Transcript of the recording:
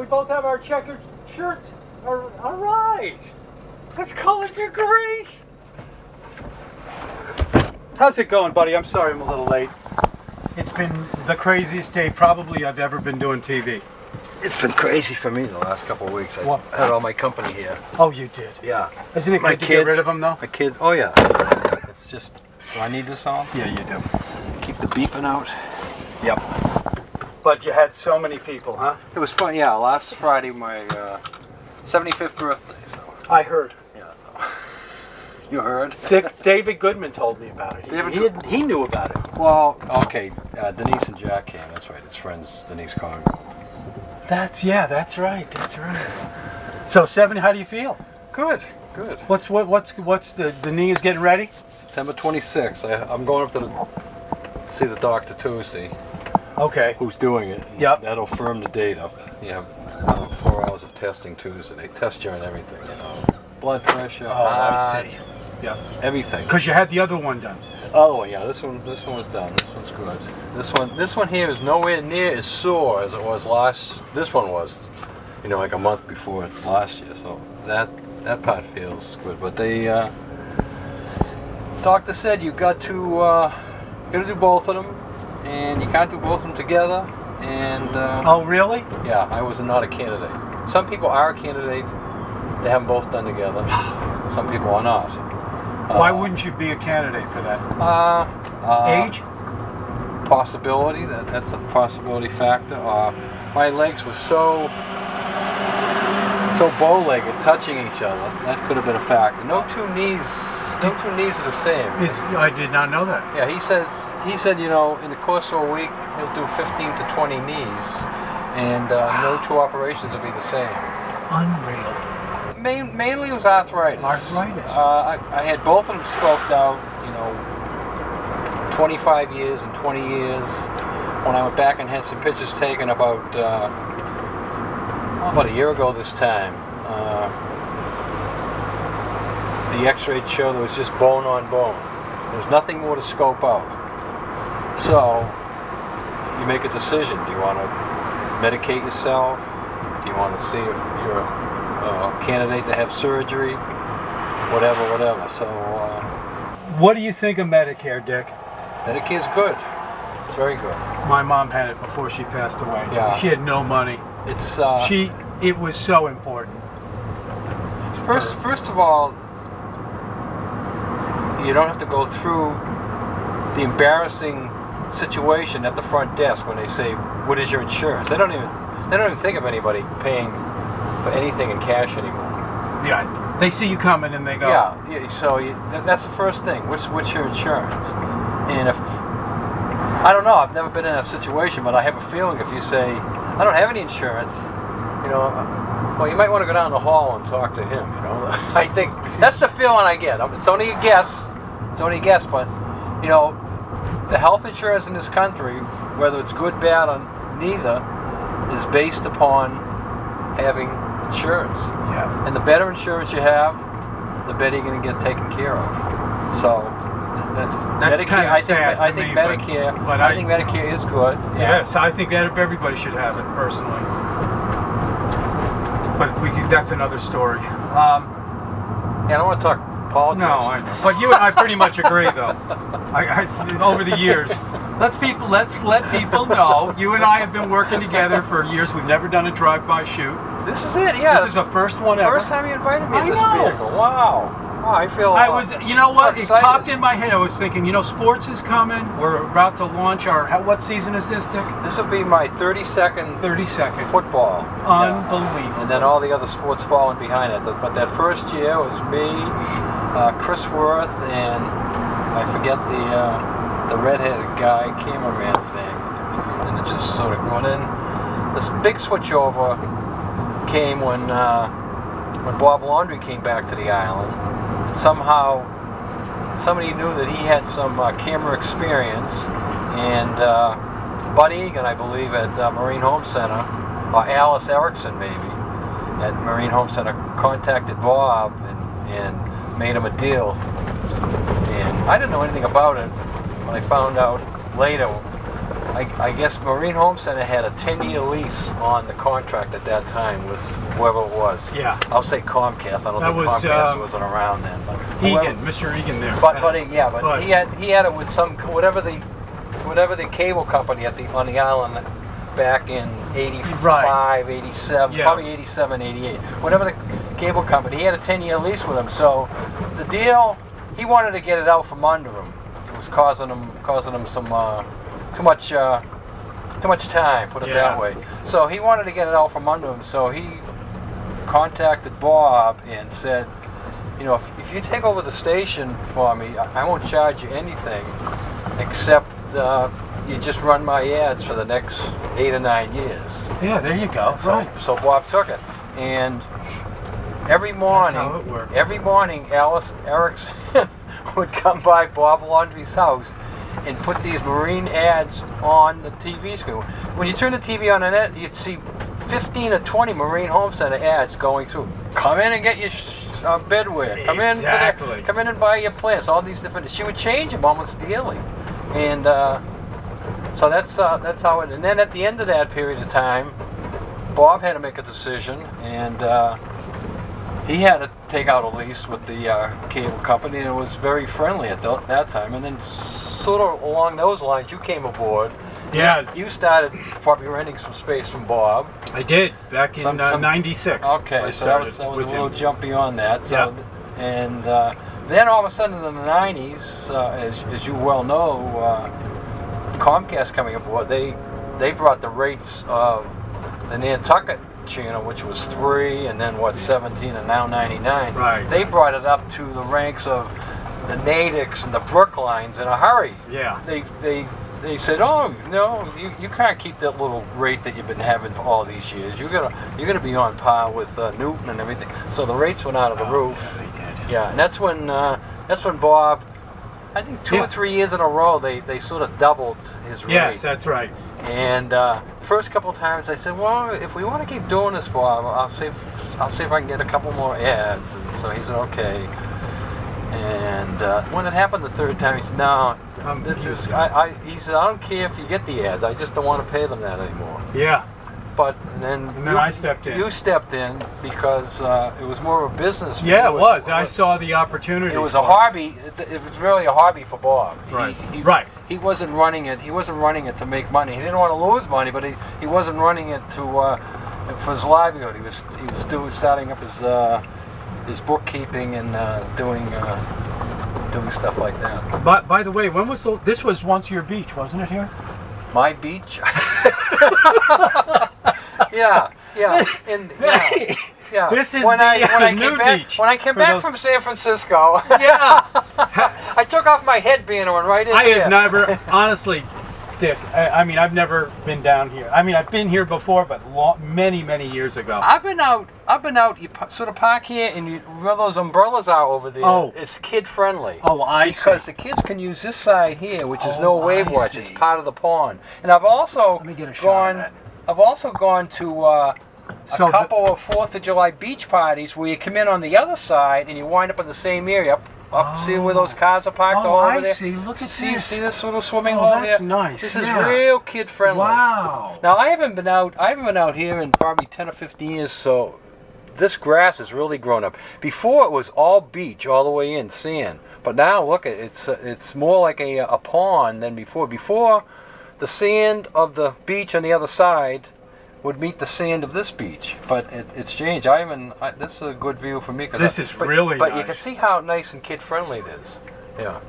We both have our checkered shirts. All right. Those colors are great. How's it going, buddy? I'm sorry I'm a little late. It's been the craziest day probably I've ever been doing TV. It's been crazy for me the last couple of weeks. I had all my company here. Oh, you did? Yeah. Isn't it good to get rid of them, though? My kids. Oh, yeah. It's just... Do I need this on? Yeah, you do. Keep the beeping out. Yep. But you had so many people, huh? It was fun. Yeah, last Friday, my 75th birthday. So. I heard. Yeah. So. You heard? David Goodman told me about it. He knew about it. Well, okay. Denise and Jack came. That's right. His friends, Denise Congo. That's right. So 70. How do you feel? Good. What's the knee is getting ready? September 26th. I'm going up to see the doctor Tuesday. Okay. Who's doing it? Yep. That'll firm the date up. You have 4 hours of testing Tuesday. They test you on everything. Blood pressure. I see. Yeah. Everything. Because you had the other one done. Oh yeah, this one was done. This one's good. This one here is nowhere near as sore as it was last. This one was, like a month before last year. So that part feels good. But the doctor said you got to do both of them, and you can't do both of them together. And oh really? Yeah, I was not a candidate. Some people are a candidate. They have them both done together. Some people are not. Why wouldn't you be a candidate for that? Age? Possibility. That's a possibility factor. My legs were so bow-legged, touching each other. That could have been a factor. No two knees are the same. I did not know that. Yeah, he said, in the course of a week, he'll do 15 to 20 knees, and no two operations will be the same. Unreal. Mainly it was arthritis. I had both of them scoped out, 25 years and 20 years. When I went back and had some pictures taken about a year ago this time, the x-ray showed there was just bone on bone. There was nothing more to scope out. So, you make a decision. Do you want to medicate yourself? Do you want to see if you're a candidate to have surgery? Whatever. So, what do you think of Medicare, Dick? Medicare's good. It's very good. My mom had it before she passed away. Yeah. She had no money. It was so important. First of all, you don't have to go through the embarrassing situation at the front desk when they say, "What is your insurance?" They don't even think of anybody paying for anything in cash anymore. Yeah, they see you coming and they go. Yeah. So that's the first thing. What's your insurance? And if I don't know, I've never been in that situation, but I have a feeling if you say, "I don't have any insurance," well, you might want to go down the hall and talk to him. I think that's the feeling I get. It's only a guess. But the health insurance in this country, whether it's good, bad, or neither, is based upon having insurance. Yeah. And the better insurance you have, the better you're going to get taken care of. So that's kind of sad. I think Medicare is good. Yeah. Yes, I think that everybody should have it personally. But that's another story. I don't want to talk politics. No, I know. But you and I pretty much agree, though. Over the years, let's let people know. You and I have been working together for years. We've never done a drive-by shoot. This is it. Yeah. This is the first one ever. First time you invited me in this vehicle. Wow. I feel. You know what? It excited. popped in my head. I was thinking, sports is coming. We're about to launch what season is this, Dick? This will be my 32nd football. Unbelievable. Yeah. And then all the other sports following behind it. But that first year was me, Chris Worth, and I forget the redheaded guy, cameraman's name. And it just sort of going in. This big switchover came when Bob Laundrie came back to the island. And somehow somebody knew that he had some camera experience, and Bud Egan, I believe, at Marine Home Center, or Alice Erickson maybe, at Marine Home Center, contacted Bob and made him a deal. And I didn't know anything about it, but I found out later I guess Marine Home Center had a 10-year lease on the contract at that time with whoever it was. Yeah. I'll say Comcast. I don't think Comcast wasn't around then. But Egan, Mr. Egan there. But he had it with some whatever the cable company on the island back in 85, 87, probably 87, 88. Whatever the cable company, he had a 10-year lease with him. So the deal, he wanted to get it out from under him. It was causing him some too much time, put it that way. So he wanted to get it out from under him. So he contacted Bob and said, you know, if you take over the station for me, I won't charge you anything except you just run my ads for the next 8 or 9 years. Yeah, there you go. So Bob took it, and every morning Alice Erickson would come by Bob Laundrie's house and put these marine ads on the TV screen. When you turn the TV on the net, you'd see 15 or 20 Marine Home Center ads going through. Come in and get your bedwear. Come in and buy your plants. All these different. She would change them almost daily, and so that's how it. And then at the end of that period of time, Bob had to make a decision, and he had to take out a lease with the cable company, and it was very friendly at that time. And then sort of along those lines, you came aboard. Yeah. You started probably renting some space from Bob. I did, back in 96. Okay, so that was a little jump beyond that. So, and then all of a sudden in the 90s, as you well know, Comcast coming aboard, they brought the rates of the Nantucket channel, which was 3, and then 17, and now 99. Right. They brought it up to the ranks of the Natics and the Brooklines in a hurry. Yeah. They said, oh, no, you can't keep that little rate that you've been having for all these years. You're gonna be on par with Newton and everything. So the rates went out of the roof. Yeah, they did. Yeah, and that's when Bob, I think 2 or 3 years in a row, they sort of doubled his rate. Yes, that's right. And first couple of times I said, well, if we want to keep doing this, Bob, I'll see if I can get a couple more ads. And so he said, okay. And when it happened the third time, he said, no, he said, I don't care if you get the ads, I just don't want to pay them that anymore. Yeah. But then I stepped in. You stepped in because it was more of a business. Yeah, it was. I saw the opportunity. It was a hobby. It was really a hobby for Bob. Right. He wasn't running it. He wasn't running it to make money. He didn't want to lose money, but he wasn't running it to for his livelihood. He was starting up his bookkeeping and doing stuff like that. But by the way, this was once your beach, wasn't it here? My beach? Yeah. This is when I new beach. When I came back from San Francisco, yeah, I took off my headband and went right in I have never, honestly, Dick. I mean, I've never been down here. I mean, I've been here before, but many years ago. I've been out. You sort of park here, and where those umbrellas are over there. Oh, it's kid friendly. Oh, because the kids can use this side here, which is no wave watch. It's part of the pond. And I've also gone to a couple of 4th of July beach parties where you come in on the other side and you wind up in the same area. See where those cars are parked all over there? See. Look at this. See this little swimming hole here? That's nice. This is real kid friendly. Wow. Now I haven't been out here in probably 10 or 15 years, so this grass has really grown up. Before it was all beach all the way in, sand. But now look, it's more like a pond than before. Before, the sand of the beach on the other side would meet the sand of this beach, but it's changed. This is a good view for me. This is really But nice. you can see how nice and kid-friendly it is. Yeah.